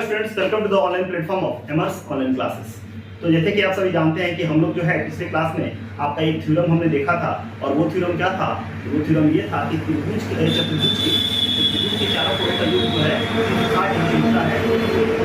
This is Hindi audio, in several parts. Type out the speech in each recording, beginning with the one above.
Students, welcome to the online platform of Aimers online classes. तो जैसे कि आप सभी जानते हैं कि हम लोग जो है पिछले क्लास में आपका एक थ्योरम हमने देखा था, और वो थ्योरम क्या था? वो थ्योरम ये था कि चतुर्भुज के चारों कोणों का योग जो है 60 डिग्री होता है। तो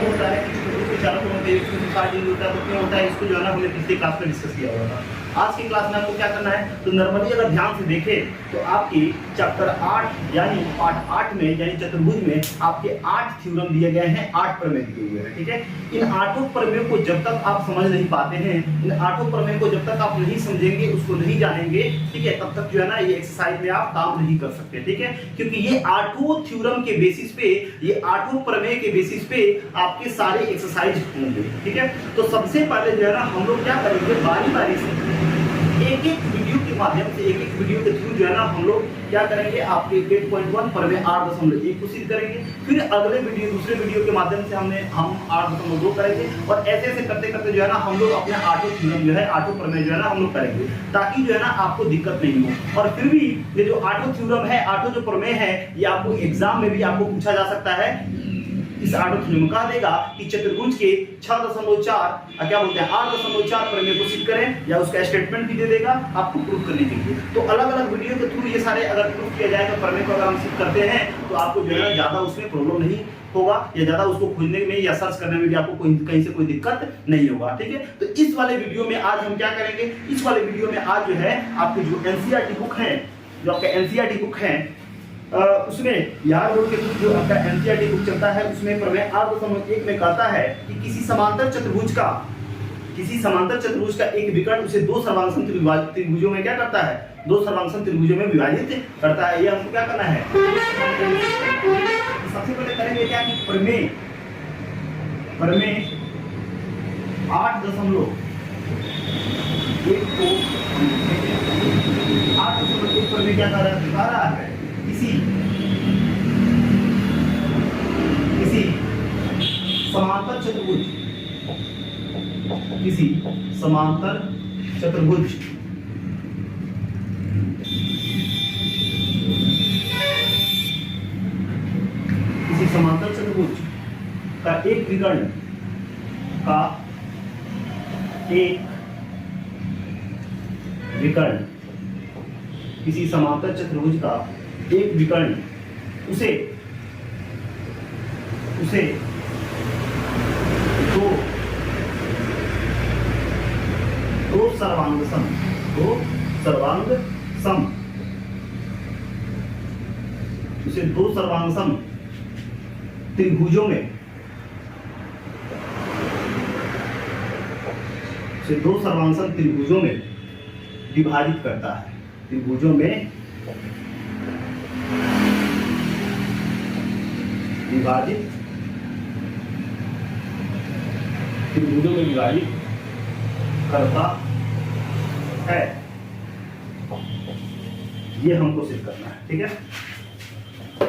होता है कि चतुर्भुज के चारों कोणों का योग 60 डिग्री होता है। तो क्यों होता है इसको जो है ना हमने पिछले क्लास में डिस्कस किया हुआ था। आज की क्लास में आपको क्या करना है, तो नॉर्मली अगर ध्यान से देखें तो आपकी चैप्टर 8 यानी पार्ट 8 में यानी चतुर्भुज में आपके 8 थ्योरम दिए गए हैं, 8 प्रमेय दिए हुए हैं। ठीक है, इन 8 प्रमेयों को जब तक आप समझ नहीं पाते हैं, इन 8 प्रमेयों को जब तक आप नहीं समझेंगे, उसको नहीं जानेंगे, ठीक है, तब तक जो है ना ये एक्सरसाइज में आप काम नहीं कर सकते। ठीक है, क्योंकि ये 8 थ्योरम के बेसिस पे, ये 8 प्रमेय के बेसिस पे आपके सारे एक्सरसाइज होंगे। ठीक है, तो सबसे पहले जो है ना हम लोग क्या करेंगे, बारी बारी से एक एक वीडियो के माध्यम से, एक एक वीडियो के थ्रू जो है ना हम लोग क्या करेंगे, आपके 8.1 प्रमेय 8.1 को सिद्ध करेंगे। फिर अगले वीडियो, दूसरे वीडियो के माध्यम से हम 8.2 करेंगे, और ऐसे ऐसे करते करते जो है ना हम लोग अपने 8 थ्योरम जो है 8 प्रमेय जो है ना हम लोग करेंगे, ताकि जो है ना आपको दिक्कत नहीं हो। और फिर भी ये जो 8 थ्योरम है, 8 जो प्रमेय है, ये आपको एग्जाम में भी आपको पूछा जा सकता है। इस 8 थ्योरम कहा देगा कि चतुर्भुज के 6.4 क्या बोलते हैं 8.4 प्रमेय को सिद्ध करें, या उसका स्टेटमेंट भी दे देगा आपको प्रूफ करने के लिए। तो अलग अलग वीडियो के थ्रू ये सारे अगर प्रूफ किया जाए तो प्रमेय को अगर हम सिद्ध करते हैं तो आपको जो है ज्यादा उसमें प्रॉब्लम नहीं होगा, या ज्यादा उसको खोजने में या सर्च करने में भी आपको कहीं से कोई दिक्कत नहीं होगा। ठीक है, तो इस वाले वीडियो में आज हम क्या करेंगे, इस वाले वीडियो में आज जो है आपकी जो एनसीईआरटी बुक है, जो आपका एनसीईआरटी बुक है उसमें यार रोड के थ्रू जो आपका एनसीईआरटी बुक चलता है, उसमें प्रमेय 8.1 में कहता है कि किसी समांतर चतुर्भुज का एक विकर्ण उसे दो सर्वांगसम त्रिभुजों में क्या करता है, दो सर्वांगसम त्रिभुजों में विभाजित करता है। ये हमको क्या करना है, सबसे पहले करेंगे क्या कि प्रमेय 8.1 प्रमेय क्या कर रहा है, किसी समांतर चतुर्भुज, किसी समांतर चतुर्भुज का एक विकर्ण किसी समांतर चतुर्भुज का एक विकर्ण उसे दो सर्वांगसम त्रिभुजों में विभाजित करता है, त्रिभुजों में विभाजित करता है। ये हमको सिद्ध करना है। ठीक है,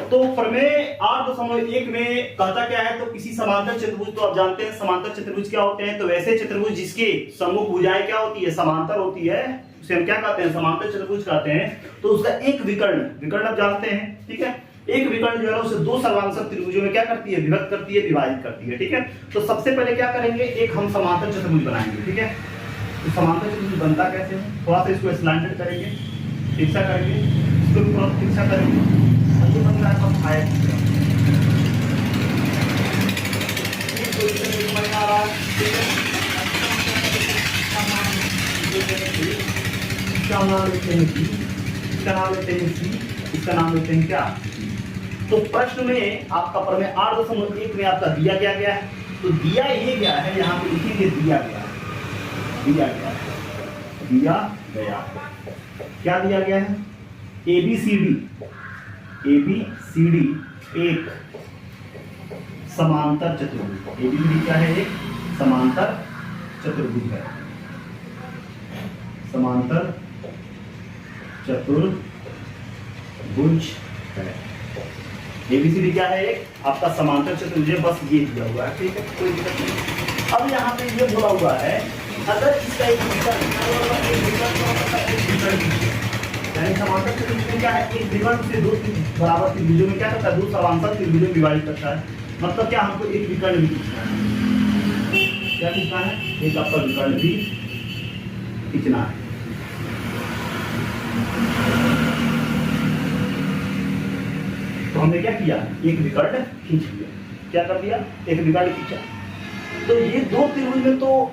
तो प्रमेय 8.1 में कहता क्या है, तो किसी समांतर चतुर्भुज, तो आप जानते हैं समांतर चतुर्भुज क्या होते हैं, तो वैसे चतुर्भुज जिसके सम्मुख भुजाएं क्या होती है, समांतर होती है, उसे हम क्या कहते हैं, समांतर चतुर्भुज कहते हैं। तो उसका एक विकर्ण आप जानते हैं। ठीक है, एक विकर्ण जो है उसे दो सर्वांगसम त्रिभुजों में क्या करती है, विभक्त करती है, विभाजित करती है। ठीक है, तो सबसे पहले क्या करेंगे, एक हम समांतर चतुर्भुज बनाएंगे। ठीक है, तो समांतर चतुर्भुज बनता कैसे है, थोड़ा सा इसको स्लैंटेड करेंगे, तिरछा करेंगे, इसको भी थोड़ा तिरछा करेंगे, ये बनता है सब आयत। इसका नाम लेते हैं सी, इसका नाम लेते हैं क्या। तो प्रश्न में आपका प्रमेय 8.1 में आपका दिया क्या गया है, तो दिया ये गया है, यहाँ पे लिखेंगे दिया गया क्या दिया गया है, ABCD एक समांतर चतुर्भुज। ABCD क्या है, एक समांतर चतुर्भुज है, समांतर चतुर्भुज है। ABCD क्या है, एक आपका समांतर चतुर्भुज, बस ये दिया हुआ है। ठीक है, कोई दिक्कत नहीं। अब यहाँ पे ये बोला हुआ है, अगर इसका एक विकर्ण यानी समांतर चतुर्भुज क्या है, एक विकर्ण से दो बराबर त्रिभुजों में क्या करता है, दो समांतर त्रिभुजों में विभाजित करता है। मतलब क्या, हमको एक विकर्ण भी खींचना है। क्या खींचना है? एक आपका विकर्ण भी खींचना है। तो हमने क्या किया, एक विकर्ण खींच लिया। क्या कर दिया? एक विकर्ण खींचा। तो ये दो त्रिभुज में तो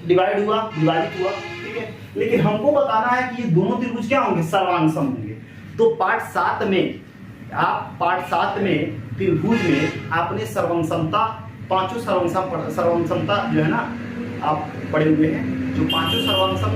डिवाइड हुआ, विभाजित हुआ, ठीक है। लेकिन हमको बताना है कि ये दोनों त्रिभुज क्या होंगे, सर्वांगसम होंगे। तो पार्ट 7 में पार्ट 7 में त्रिभुज में आपने सर्वांगसमता, पांचों सर्वांगसमता जो है ना आप पढ़े हुए हैं। जो पांचों सर्वांगसम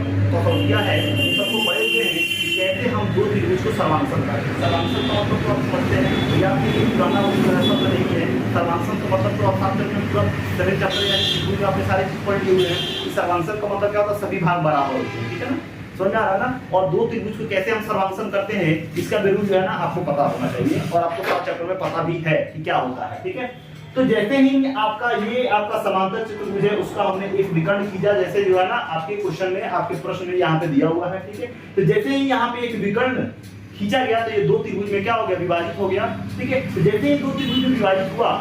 किया है उन सबको पढ़े हुए हैं कि कैसे हम दो त्रिभुज को सर्वांगसम करते हैं। सर्वांगसम का मतलब तो आप समझते हैं, या फिर पुराना शब्द नहीं है। सर्वांगसम का मतलब तो आप साथ में पूरा सेवन चैप्टर यानी त्रिभुज आपने सारे चीज पढ़ लिए हुए हैं कि सर्वांगसम का मतलब क्या होता है, सभी भाग बराबर होते हैं, ठीक है ना, समझ में आ रहा है ना। और दो त्रिभुज को कैसे हम सर्वांगसम करते हैं इसका बिल्कुल जो है ना आपको पता होना चाहिए, और आपको 7 चैप्टर में पता भी है कि क्या होता है, ठीक है। तो जैसे ही आपका ये आपका समांतर चतुर्भुज है उसका हमने एक विकर्ण खींचा, जैसे जो है ना आपके क्वेश्चन में, आपके प्रश्न में यहाँ पे दिया हुआ है, ठीक है। तो जैसे ही यहाँ पे एक विकर्ण खींचा गया तो ये दो त्रिभुज में क्या हो गया, विभाजित हो गया, ठीक है। तो जैसे ही दो त्रिभुज में विभाजित हुआ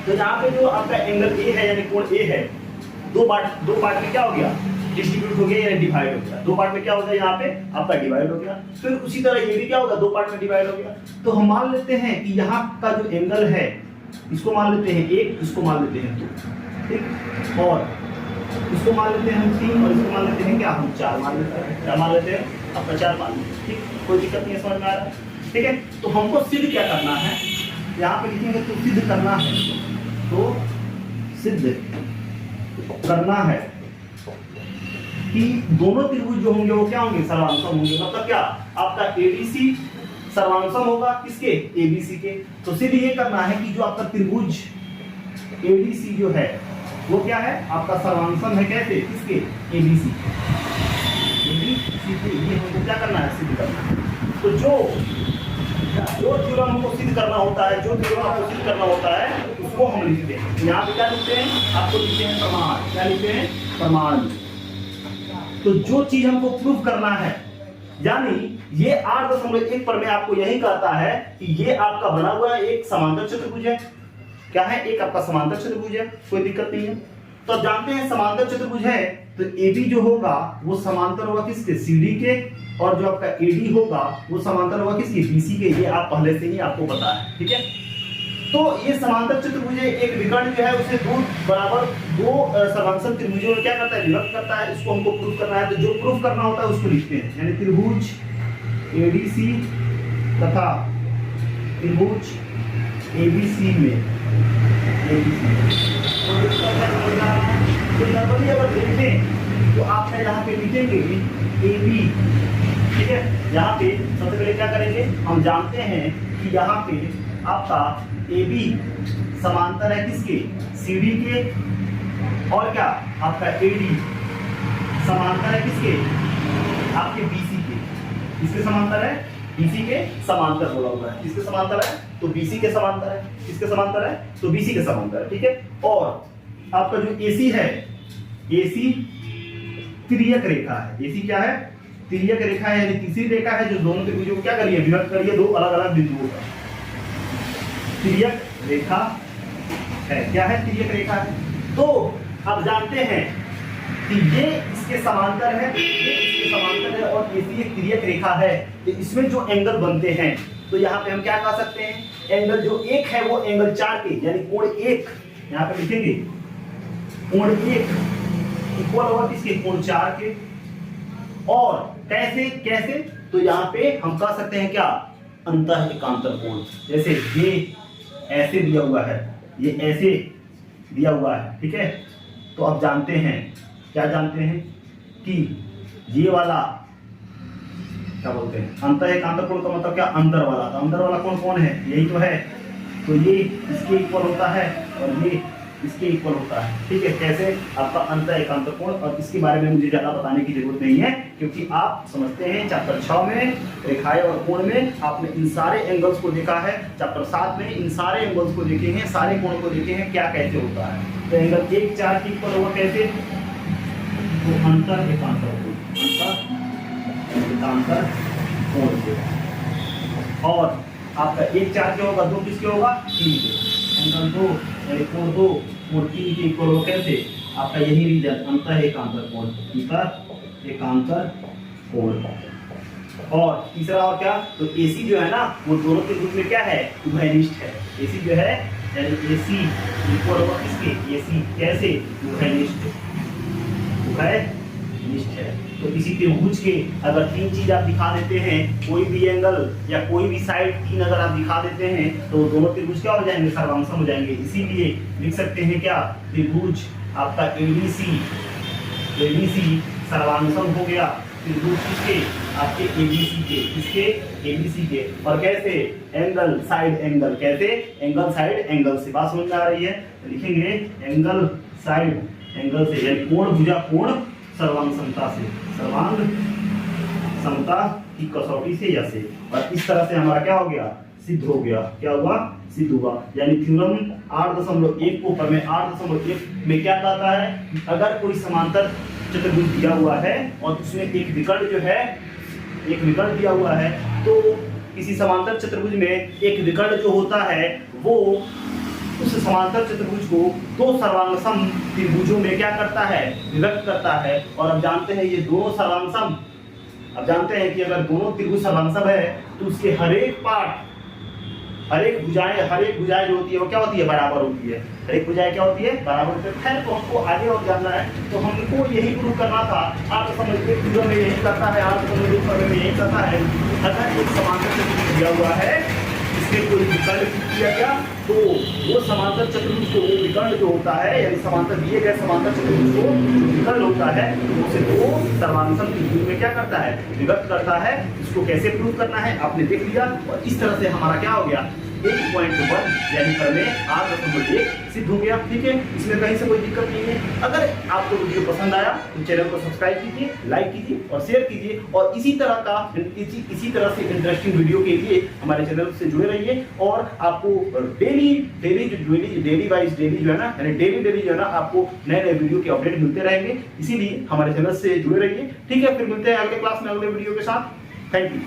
तो यहाँ पे जो आपका एंगल ए है यानी कोण ए है, दो पार्ट में क्या हो गया, डिस्ट्रीब्यूट हो गया यानी डिवाइड हो गया। दो पार्ट में क्या हो गया, यहाँ पे आपका डिवाइड हो गया। फिर उसी तरह ये भी क्या होगा, दो पार्ट में डिवाइड हो गया। तो हम मान लेते हैं कि यहाँ का जो एंगल है इसको मान लेते हैं 1, इसको मान लेते हैं 2, ठीक, और इसको मान लेते हैं हम 3, और इसको मान लेते हैं क्या, हम 4 मान लेते हैं। क्या मान लेते हैं? आपका 4 मान लेते हैं, ठीक, कोई दिक्कत नहीं है, समझ में आ रहा है, ठीक है। तो हमको सिद्ध क्या करना है, यहाँ पे लिखेंगे तो सिद्ध करना है, तो सिद्ध करना है कि दोनों त्रिभुज जो होंगे वो क्या होंगे, सर्वांगसम होंगे। मतलब क्या, आपका एबीसी सर्वांगसम होगा किसके, एबीसी के। तो सिर्फ ये करना है कि जो आपका त्रिभुज एडीसी जो है वो क्या है, आपका सर्वांगसम है, कैसे, किसके, एबीसी के। ये हमको क्या करना है, सिद्ध करना है। तो जो थ्योरम हमको सिद्ध करना होता है, जो थ्योरम हमको सिद्ध करना होता है उसको हम लिखते हैं। यहाँ पे क्या लिखते हैं, आपको लिखते हैं प्रमाण। क्या लिखते हैं, प्रमाण। तो जो चीज हमको प्रूव करना है, यानी ये 8.1 पर में आपको यही कहता है कि ये आपका बना हुआ है एक समांतर चतुर्भुज है। क्या है, एक आपका समांतर चतुर्भुज है, कोई दिक्कत नहीं है। तो आप जानते हैं समांतर चतुर्भुज है तो AB जो होगा वो समांतर होगा किसके, CD के, और जो आपका AD होगा वो समांतर होगा किसके, BC के। ये आप पहले से ही आपको पता है, ठीक है। तो ये समांतर चतुर्भुज एक विकर्ण जो है उसे दो सर्वांगसम त्रिभुजों में क्या करता है, विभक्त करता है। इसको हमको प्रूफ करना है, तो जो प्रूफ करना होता है उसको लिखते हैं, यानी त्रिभुज ADC तथा त्रिभुज ABC में तो नॉर्मली अगर देखें तो आप यहाँ पे लिखेंगे AB, ठीक है। यहाँ पे सबसे पहले क्या करेंगे, हम जानते हैं कि यहाँ पे आपका AB समांतर है किसके, CD के, और क्या आपका AD समांतर है किसके, आपके BC के। किसके समांतर है, BC के समांतर बोला हुआ है। किसके समांतर है, तो BC के समांतर है। किसके समांतर है, तो BC के समांतर है, ठीक है। और आपका जो AC है, AC तिर्यक रेखा है। AC क्या है, तिर्यक रेखा है, यानी तीसरी रेखा है जो दोनों त्रिभुजों को क्या करिए, विभक्त करिए दो अलग अलग बिंदुओं पर। तिर्यक रेखा है, क्या है, तिर्यक रेखा है। तो आप जानते हैं कि ये इसके समांतर है, ये इसके समांतर है, और AC एक तिर्यक रेखा है। तो इसमें जो एंगल बनते हैं तो यहाँ पे हम क्या कह सकते हैं, एंगल जो 1 है वो एंगल 4 के, यानी कोण 1 यहाँ पे लिखेंगे, कोण 1 इक्वल होगा किसके, कोण 4 के। और कैसे, तो यहाँ पे हम कह सकते हैं क्या, अंतः एकांतर कोण। जैसे ये ऐसे दिया हुआ है, ये ऐसे दिया हुआ है, ठीक है। तो आप जानते हैं, क्या जानते हैं कि ये वाला क्या बोलते हैं, अंतः एकांतर कोण का मतलब क्या, अंदर वाला। तो अंदर वाला कोण कौन है, यही तो है। तो ये इसके इक्वल होता है और ये इसके इक्वल होता है, ठीक है। कैसे, आपका अंतः एकांतर कोण। और इसके बारे में मुझे ज्यादा बताने की जरूरत नहीं है, क्योंकि आप समझते हैं चैप्टर 6 में रेखाएं और कोण में आपने इन सारे एंगल्स को देखा है। चैप्टर 7 में इन सारे एंगल्स को देखे हैं, सारे कोण को देखे हैं, क्या कैसे होता है। तो एंगल 1 4 के इक्वल होगा कैसे, तो अंतर एकांतर कोण, एकांतर कोण से। और आपका 1 4 के होगा, 2 किसके होगा, 3 के। एंगल 2 यानी कोण 2 कोण 3 के इक्वल हो कैसे आपका यही रीजन अंतर एकांतर कोण, अंतर एकांतर कोण। और तीसरा और क्या, तो AC जो है ना वो दोनों के बीच में क्या है, उभयनिष्ठ है। AC जो है यानी AC इक्वल होगा किसके, AC कैसे, उभयनिष्ठ, उभयनिष्ठ है। तो किसी त्रिभुज के अगर 3 चीज आप दिखा देते हैं, कोई भी एंगल या कोई भी साइड 3 अगर आप दिखा देते हैं तो दोनों त्रिभुज क्या हो जाएंगे, सर्वांगसम हो जाएंगे। इसीलिए लिख सकते हैं क्या, त्रिभुज आपका ABC सर्वांगसम हो गया त्रिभुज किसके, आपके ABC के, किसके, ABC के। और कैसे, एंगल साइड एंगल, कैसे, एंगल साइड एंगल से। बात समझ में आ रही है, तो लिखेंगे एंगल साइड एंगल से, यानी कोण भुजा कोण सर्वांग समता से, सर्वांग समता की कसौटी से या से। और इस तरह से हमारा क्या हो गया, सिद्ध हो गया। क्या हुआ, सिद्ध हुआ। यानी थ्योरम 8.1 को पर में 8.1 में क्या कहता है, अगर कोई समांतर चतुर्भुज दिया हुआ है और उसमें एक विकर्ण जो है, एक विकर्ण दिया हुआ है, तो किसी समांतर चतुर्भुज में एक विकर्ण जो होता है वो उस समांतर चतुर्भुज को 2 सर्वांगसम त्रिभुजों में क्या करता है, विभक्त करता है। और अब जानते हैं ये दोनों सर्वांगसम, अब जानते हैं कि अगर दोनों त्रिभुज सर्वांगसम है तो उसके हर एक पार्ट, हर एक भुजाएं जो होती है वो क्या होती है, बराबर होती है। हर एक भुजाएं क्या होती है, बराबर होती है। खैर तो हमको आगे और जानना है, तो हमको यही प्रूव करना था। आप समझते हैं में यही करता है, आप समझते में यही करता है। अगर एक समांतर चतुर्भुज दिया हुआ है, इसमें कोई विकर्ण किया गया, तो वो समांतर चतुर्भुज को, वो विकर्ण जो होता है, यानी समांतर दिए गए समांतर चतुर्भुज को जो विकर्ण होता है उसे वो सर्वांगसम त्रिभुज में क्या करता है, विभक्त करता है। इसको कैसे प्रूव करना है आपने देख लिया। और इस तरह से हमारा क्या हो गया, 1.1 यानी प्रमेय 8.1 सिद्ध हो गया। ठीक है, इसमें कहीं से कोई दिक्कत नहीं है। अगर आपको वीडियो पसंद आया तो चैनल को सब्सक्राइब कीजिए, लाइक कीजिए और शेयर कीजिए। और इसी तरह से इंटरेस्टिंग वीडियो के लिए हमारे चैनल से जुड़े रहिए। और आपको डेली वाइज जो है ना, यानी डेली जो है ना, आपको नए नए वीडियो के अपडेट मिलते रहेंगे। इसीलिए हमारे चैनल से जुड़े रहिए। ठीक है, फिर मिलते हैं अगले क्लास में अगले वीडियो के साथ। Thank you.